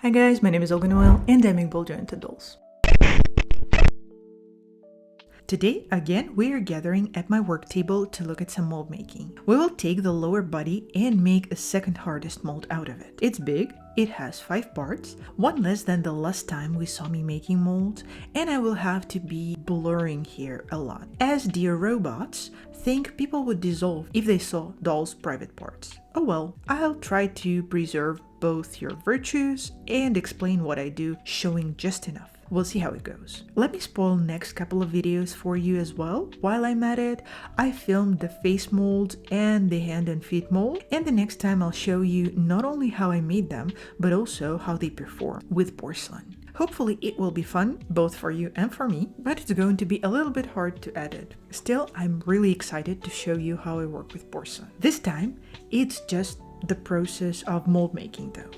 Hi guys, my name is Olga Noel and I make ball-jointed dolls. Today, again, we are gathering at my work table to look at some mold making. We will take the lower body and make a second hardest mold out of it. It's big, it has 5 parts, one less than the last time we saw me making molds, and I will have to be blurring here a lot. As dear robots, think people would dissolve if they saw dolls' private parts. Oh well, I'll try to preserve both your virtues and explain what I do, showing just enough. We'll see how it goes. Let me spoil next couple of videos for you as well. While I'm at it, I filmed the face mold and the hand and feet mold, and the next time I'll show you not only how I made them, but also how they perform with porcelain. Hopefully it will be fun, both for you and for me, but it's going to be a little bit hard to edit. Still, I'm really excited to show you how I work with porcelain. This time, it's just the process of mold making though,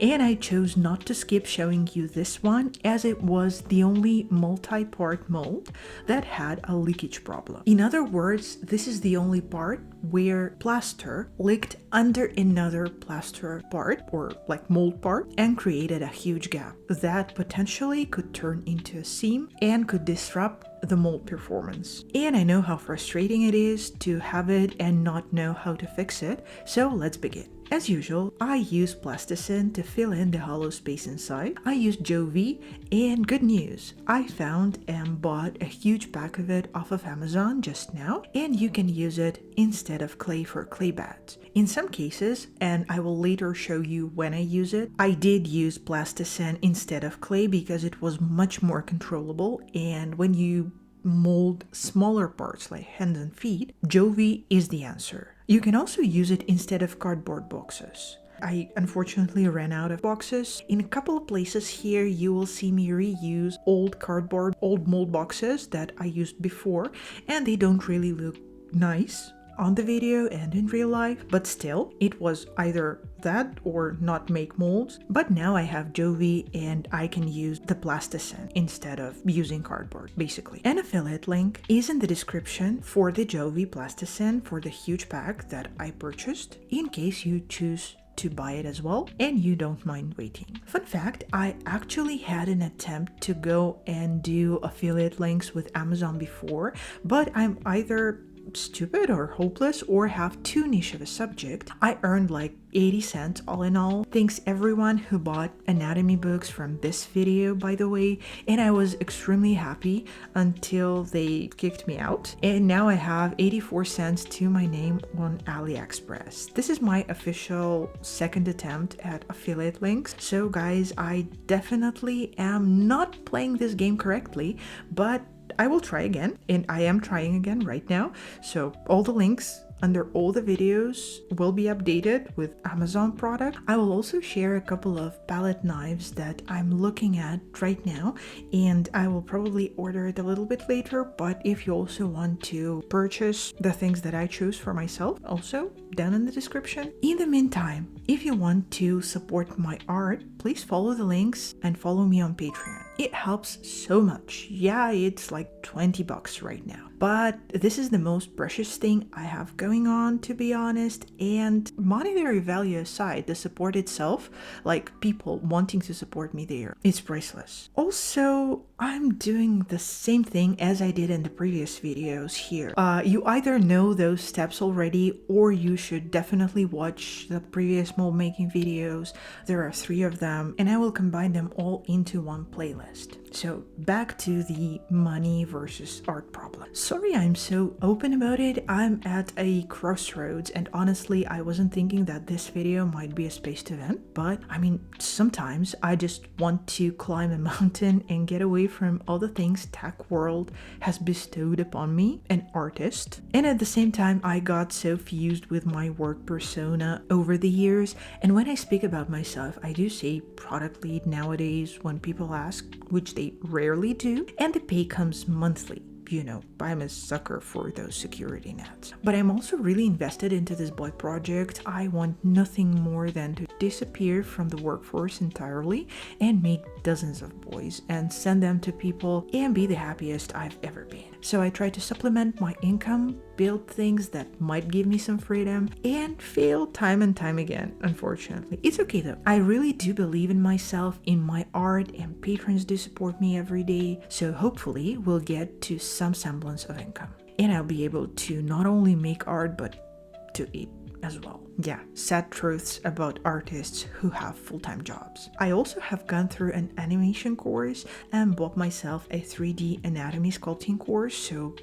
and I chose not to skip showing you this one as it was the only multi-part mold that had a leakage problem. In other words, this is the only part where plaster leaked under another plaster part or like mold part and created a huge gap that potentially could turn into a seam and could disrupt the mold performance. And I know how frustrating it is to have it and not know how to fix it, so let's begin. As usual, I use plasticine to fill in the hollow space inside. I used Jovi, and good news, I found and bought a huge pack of it off of Amazon just now, and you can use it instead of clay for clay beds. In some cases, and I will later show you when I use it, I did use plasticine instead of clay because it was much more controllable, and when you mold smaller parts like hands and feet, Jovi is the answer. You can also use it instead of cardboard boxes. I unfortunately ran out of boxes. In a couple of places here you will see me reuse old mold boxes that I used before, and they don't really look nice on the video and in real life, but still, it was either that or not make molds. But now I have Jovi and I can use the plasticine instead of using cardboard, basically. An affiliate link is in the description for the Jovi plasticine for the huge pack that I purchased, in case you choose to buy it as well and you don't mind waiting. Fun fact, I actually had an attempt to go and do affiliate links with Amazon before, but I'm either stupid or hopeless or have too niche of a subject. I earned like 80 cents all in all. Thanks everyone who bought anatomy books from this video, by the way, and I was extremely happy until they kicked me out, and now I have 84 cents to my name on AliExpress. This is my official second attempt at affiliate links, so guys, I definitely am not playing this game correctly, but I will try again, and I am trying again right now. So all the links under all the videos will be updated with Amazon product. I will also share a couple of palette knives that I'm looking at right now, and I will probably order it a little bit later, but if you also want to purchase the things that I choose for myself, also down in the description. In the meantime, if you want to support my art, please follow the links and follow me on Patreon. It helps so much. Yeah, it's like $20 right now, but this is the most precious thing I have going on, to be honest, and monetary value aside, the support itself, like people wanting to support me there, it's priceless. Also, I'm doing the same thing as I did in the previous videos here. You either know those steps already, or you should definitely watch the previous mold making videos. There are 3 of them, and I will combine them all into one playlist. So back to the money versus art problem. Sorry I'm so open about it. I'm at a crossroads, and honestly I wasn't thinking that this video might be a space to vent, but I mean, sometimes I just want to climb a mountain and get away from all the things tech world has bestowed upon me, an artist. And at the same time, I got so fused with my work persona over the years, and when I speak about myself, I do say product lead nowadays when people ask, which they rarely do, and the pay comes monthly. You know, I'm a sucker for those security nets. But I'm also really invested into this boy project. I want nothing more than to disappear from the workforce entirely and make dozens of boys and send them to people and be the happiest I've ever been. So I try to supplement my income, build things that might give me some freedom, and fail time and time again, unfortunately. It's okay though. I really do believe in myself, in my art, and patrons do support me every day. So hopefully we'll get to some semblance of income. And I'll be able to not only make art, but to eat as well. Yeah, sad truths about artists who have full-time jobs. I also have gone through an animation course and bought myself a 3D anatomy sculpting course, so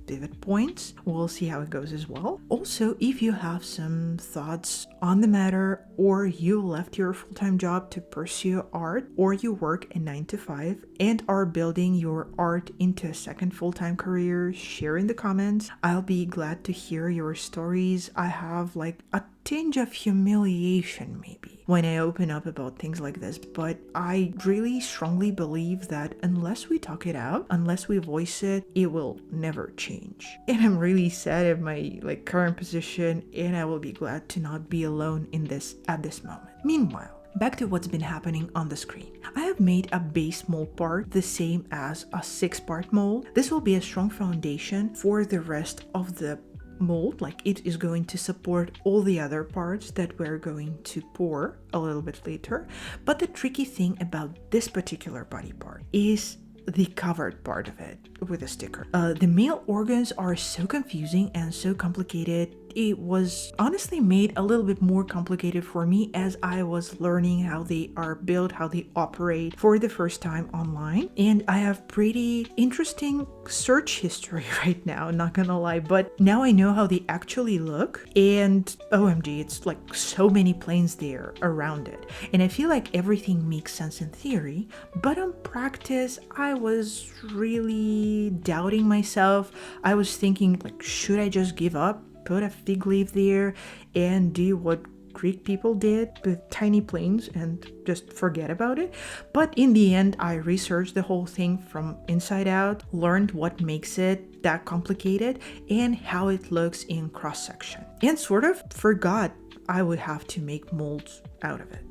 pivot points. We'll see how it goes as well. Also, if you have some thoughts on the matter, or you left your full-time job to pursue art, or you work a 9 to 5 and are building your art into a second full-time career, share in the comments. I'll be glad to hear your stories. I have like a tinge of humiliation maybe when I open up about things like this, but I really strongly believe that unless we talk it out, unless we voice it, it will never change. And I'm really sad at my current position, and I will be glad to not be alone in this at this moment. Meanwhile, back to what's been happening on the screen. I have made a base mold part the same as a 6-part mold. This will be a strong foundation for the rest of the mold. It is going to support all the other parts that we're going to pour a little bit later. But the tricky thing about this particular body part is the covered part of it with a sticker. The male organs are so confusing and so complicated. It was honestly made a little bit more complicated for me as I was learning how they are built, how they operate for the first time online. And I have pretty interesting search history right now, not gonna lie, but now I know how they actually look. And OMG, it's so many planes there around it. And I feel like everything makes sense in theory, but on practice, I was really doubting myself. I was thinking, should I just give up? Put a fig leaf there and do what Greek people did with tiny planes and just forget about it. But in the end, I researched the whole thing from inside out, learned what makes it that complicated and how it looks in cross-section, and sort of forgot I would have to make molds out of it.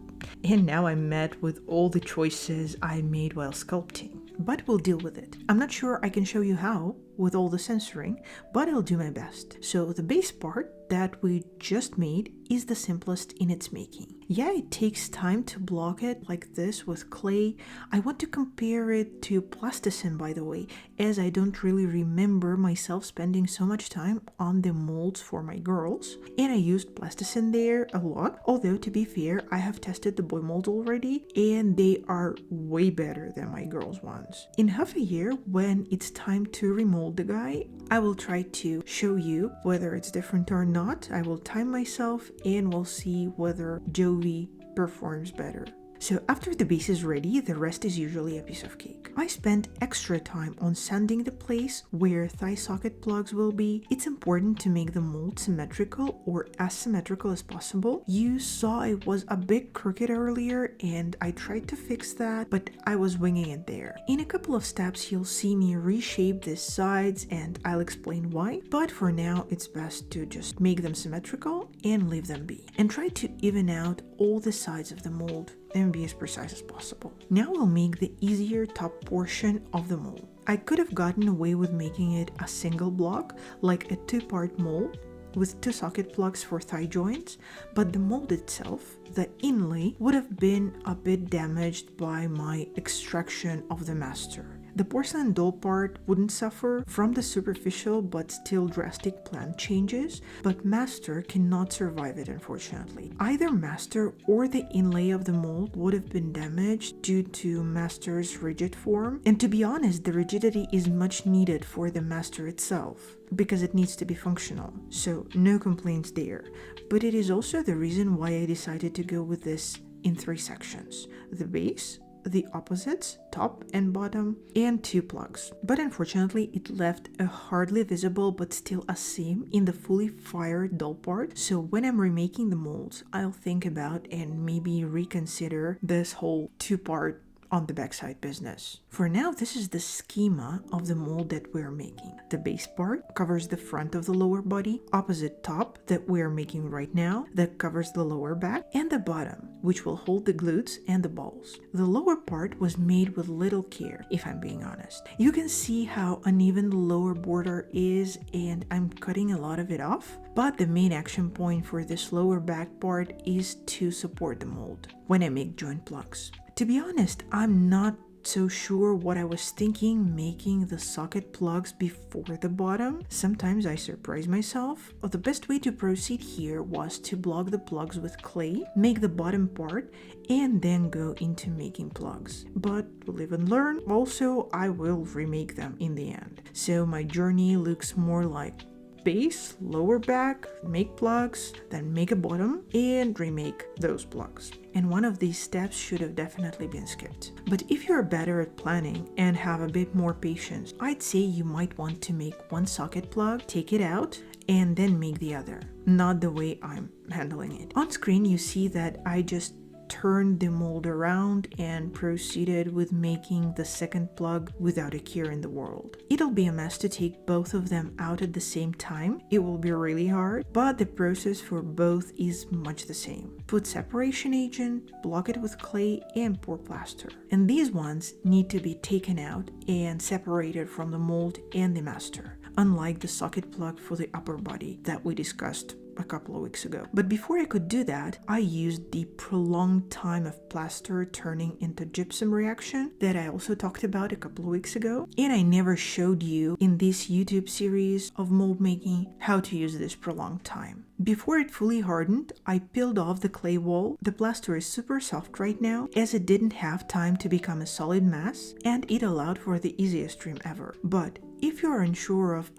And now I'm met with all the choices I made while sculpting. But we'll deal with it. I'm not sure I can show you how with all the censoring, but I'll do my best. So the base part that we just made is the simplest in its making. Yeah, it takes time to block it like this with clay. I want to compare it to plasticine, by the way, as I don't really remember myself spending so much time on the molds for my girls. And I used plasticine there a lot, although to be fair, I have tested the boy molds already and they are way better than my girls' ones. In half a year, when it's time to remold the guy, I will try to show you whether it's different or not. I will time myself and we'll see whether Jovi performs better. So after the base is ready, the rest is usually a piece of cake. I spent extra time on sanding the place where thigh socket plugs will be. It's important to make the mold symmetrical or as symmetrical as possible. You saw it was a bit crooked earlier and I tried to fix that, but I was winging it there. In a couple of steps, you'll see me reshape the sides and I'll explain why. But for now, it's best to just make them symmetrical and leave them be. And try to even out all the sides of the mold and be as precise as possible. Now we'll make the easier top portion of the mold. I could have gotten away with making it a single block, like a 2-part mold with 2 socket plugs for thigh joints, but the mold itself, the inlay, would have been a bit damaged by my extraction of the master. The porcelain doll part wouldn't suffer from the superficial but still drastic plant changes, but master cannot survive it, unfortunately. Either master or the inlay of the mold would have been damaged due to master's rigid form, and to be honest, the rigidity is much needed for the master itself because it needs to be functional, so no complaints there. But it is also the reason why I decided to go with this in 3 sections: the base, the opposites, top and bottom, and 2 plugs. But unfortunately, it left a hardly visible but still a seam in the fully fired doll part. So when I'm remaking the molds, I'll think about and maybe reconsider this whole 2-part on the backside business. For now, this is the schema of the mold that we're making. The base part covers the front of the lower body, opposite top that we're making right now that covers the lower back, and the bottom, which will hold the glutes and the balls. The lower part was made with little care, if I'm being honest. You can see how uneven the lower border is, and I'm cutting a lot of it off, but the main action point for this lower back part is to support the mold when I make joint plugs. To be honest, I'm not so sure what I was thinking making the socket plugs before the bottom. Sometimes I surprise myself. The best way to proceed here was to block the plugs with clay, make the bottom part, and then go into making plugs. But live and learn. Also, I will remake them in the end. So my journey looks more like base, lower back, make plugs, then make a bottom, and remake those plugs. And one of these steps should have definitely been skipped. But if you're better at planning and have a bit more patience, I'd say you might want to make one socket plug, take it out, and then make the other. Not the way I'm handling it. On screen, you see that I just turned the mold around and proceeded with making the second plug without a care in the world. It'll be a mess to take both of them out at the same time. It will be really hard, but the process for both is much the same. Put separation agent, block it with clay, and pour plaster. And these ones need to be taken out and separated from the mold and the master, unlike the socket plug for the upper body that we discussed a couple of weeks ago. But before I could do that, I used the prolonged time of plaster turning into gypsum reaction that I also talked about a couple of weeks ago. And I never showed you in this YouTube series of mold making how to use this prolonged time. Before it fully hardened, I peeled off the clay wall. The plaster is super soft right now as it didn't have time to become a solid mass, and it allowed for the easiest trim ever. But if you're unsure of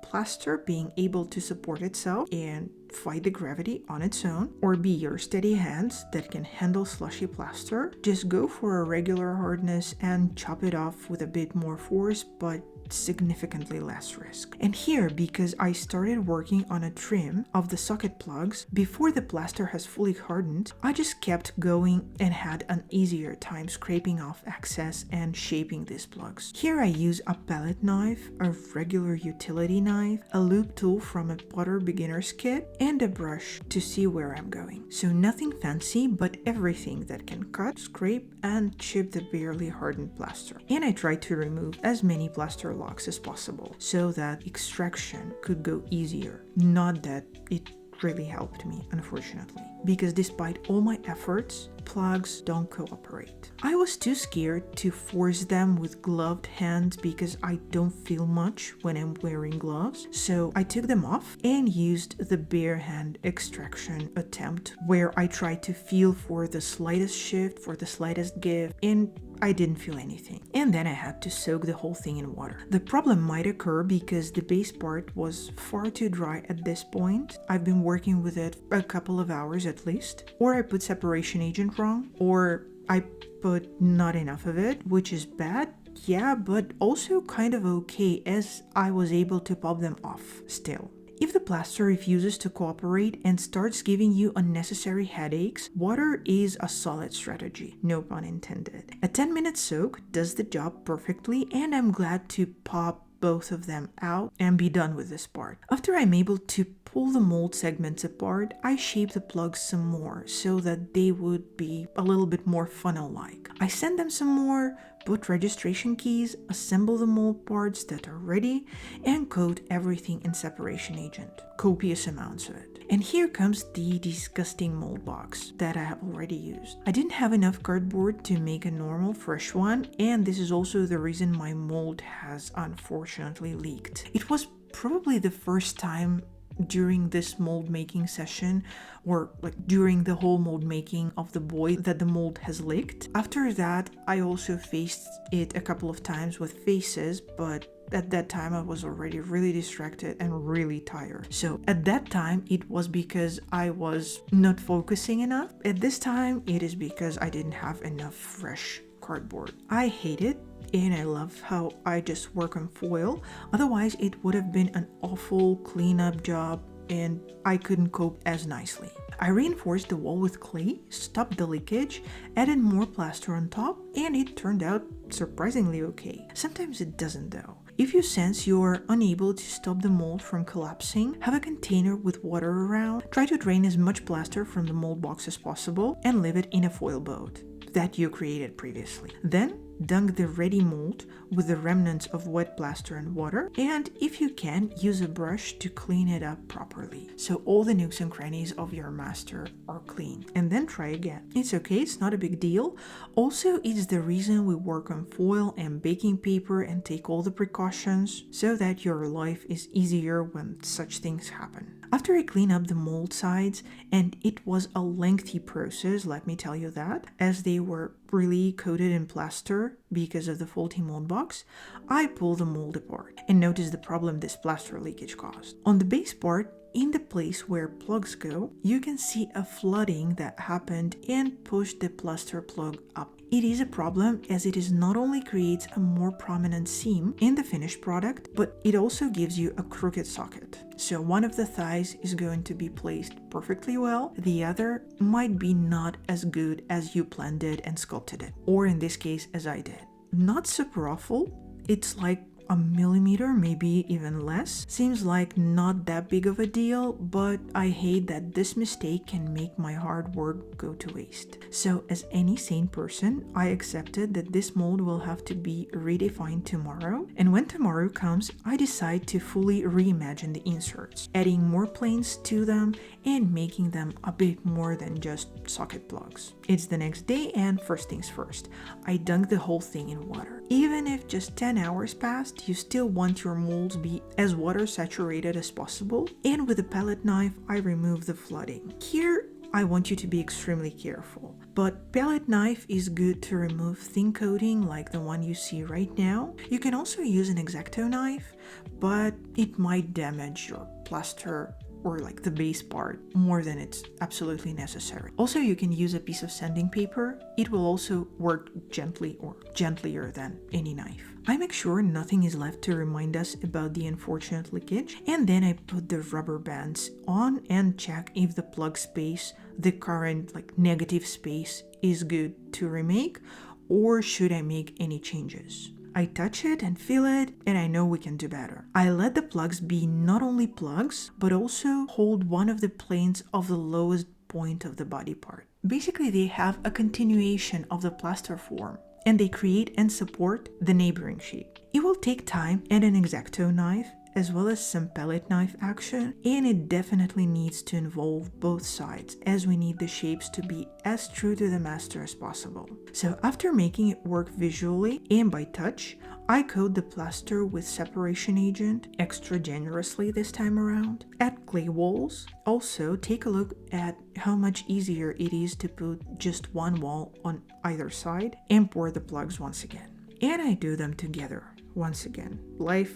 plaster being able to support itself and fight the gravity on its own, or B, your steady hands that can handle slushy plaster, just go for a regular hardness and chop it off with a bit more force, but significantly less risk. And here, because I started working on a trim of the socket plugs before the plaster has fully hardened, I just kept going and had an easier time scraping off excess and shaping these plugs. Here I use a palette knife, a regular utility knife, a loop tool from a Potter beginner's kit, and a brush to see where I'm going. So nothing fancy, but everything that can cut, scrape, and chip the barely hardened plaster. And I tried to remove as many plaster locks as possible so that extraction could go easier. Not that it really helped me, unfortunately, because despite all my efforts, plugs don't cooperate. I was too scared to force them with gloved hands because I don't feel much when I'm wearing gloves, so I took them off and used the bare hand extraction attempt where I tried to feel for the slightest shift, for the slightest give, and I didn't feel anything. And then I had to soak the whole thing in water. The problem might occur because the base part was far too dry at this point. I've been working with it a couple of hours at least, or I put separation agent wrong, or I put not enough of it, which is bad. Yeah, but also kind of okay as I was able to pop them off still. If the plaster refuses to cooperate and starts giving you unnecessary headaches, water is a solid strategy, no pun intended. A 10-minute soak does the job perfectly, and I'm glad to pop both of them out and be done with this part. After I'm able to pull the mold segments apart, I shape the plugs some more so that they would be a little bit more funnel-like. I sand them some more, put registration keys, assemble the mold parts that are ready, and coat everything in separation agent. Copious amounts of it. And here comes the disgusting mold box that I have already used. I didn't have enough cardboard to make a normal fresh one, and this is also the reason my mold has unfortunately leaked. It was probably the first time during this mold making session, or like during the whole mold making of the boy, that the mold has leaked. After that, I also faced it a couple of times with faces, but at that time I was already really distracted and really tired. So at that time it was because I was not focusing enough. At this time it is because I didn't have enough fresh cardboard. I hate it. And I love how I just work on foil. Otherwise, it would have been an awful cleanup job and I couldn't cope as nicely. I reinforced the wall with clay, stopped the leakage, added more plaster on top, and it turned out surprisingly okay. Sometimes it doesn't though. If you sense you're unable to stop the mold from collapsing, have a container with water around, try to drain as much plaster from the mold box as possible, and leave it in a foil boat that you created previously. Then dunk the ready mold with the remnants of wet plaster and water, and if you can, use a brush to clean it up properly so all the nooks and crannies of your master are clean, and then try again. It's okay, it's not a big deal. Also, it's the reason we work on foil and baking paper and take all the precautions so that your life is easier when such things happen. After I clean up the mold sides, and it was a lengthy process, let me tell you that, as they were really coated in plaster because of the faulty mold box, I pulled the mold apart and noticed the problem this plaster leakage caused. On the base part, in the place where plugs go, you can see a flooding that happened and pushed the plaster plug up. It is a problem as it is not only creates a more prominent seam in the finished product, but it also gives you a crooked socket. So one of the thighs is going to be placed perfectly well, the other might be not as good as you planned it and sculpted it, or in this case as I did. Not super awful, it's like a millimeter, maybe even less. Seems like not that big of a deal, but I hate that this mistake can make my hard work go to waste. So as any sane person, I accepted that this mold will have to be redefined tomorrow, and when tomorrow comes, I decide to fully reimagine the inserts, adding more planes to them and making them a bit more than just socket plugs. It's the next day, and first things first, I dunk the whole thing in water. Even if just 10 hours passed, you still want your molds be as water saturated as possible, and with a palette knife I remove the flooding. Here I want you to be extremely careful, but palette knife is good to remove thin coating like the one you see right now. You can also use an X-Acto knife, but it might damage your plaster or like the base part more than it's absolutely necessary. Also, you can use a piece of sanding paper. It will also work gently or gentlier than any knife. I make sure nothing is left to remind us about the unfortunate leakage, and then I put the rubber bands on and check if the plug space, the current like negative space, is good to remake, or should I make any changes. I touch it and feel it, and I know we can do better. I let the plugs be not only plugs, but also hold one of the planes of the lowest point of the body part. Basically, they have a continuation of the plaster form, and they create and support the neighboring shape. It will take time and an X-Acto knife, as well as some palette knife action, and it definitely needs to involve both sides as we need the shapes to be as true to the master as possible. So after making it work visually and by touch, I coat the plaster with separation agent, extra generously this time around, add clay walls. Also take a look at how much easier it is to put just one wall on either side, and pour the plugs once again. And I do them together once again. Life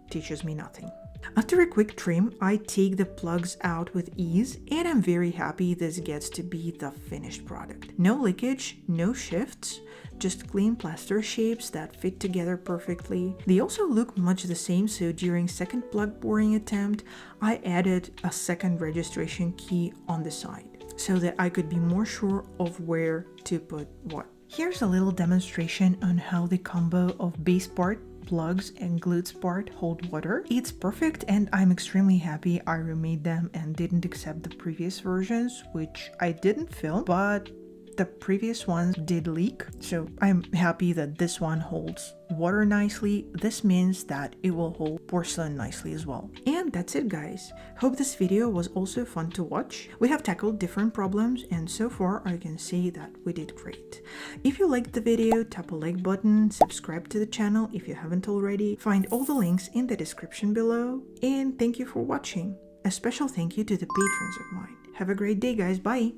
teaches me nothing. After a quick trim, I take the plugs out with ease, and I'm very happy this gets to be the finished product. No leakage, no shifts, just clean plaster shapes that fit together perfectly. They also look much the same, so during second plug pouring attempt, I added a second registration key on the side so that I could be more sure of where to put what. Here's a little demonstration on how the combo of base part, plugs, and glutes part hold water. It's perfect, and I'm extremely happy I remade them and didn't accept the previous versions, which I didn't film, but the previous ones did leak. So I'm happy that this one holds water nicely. This means that it will hold porcelain nicely as well. And that's it, guys. Hope this video was also fun to watch. We have tackled different problems, and so far I can say that we did great. If you liked the video, tap a like button, subscribe to the channel if you haven't already, find all the links in the description below, and thank you for watching. A special thank you to the patrons of mine. Have a great day, guys. Bye!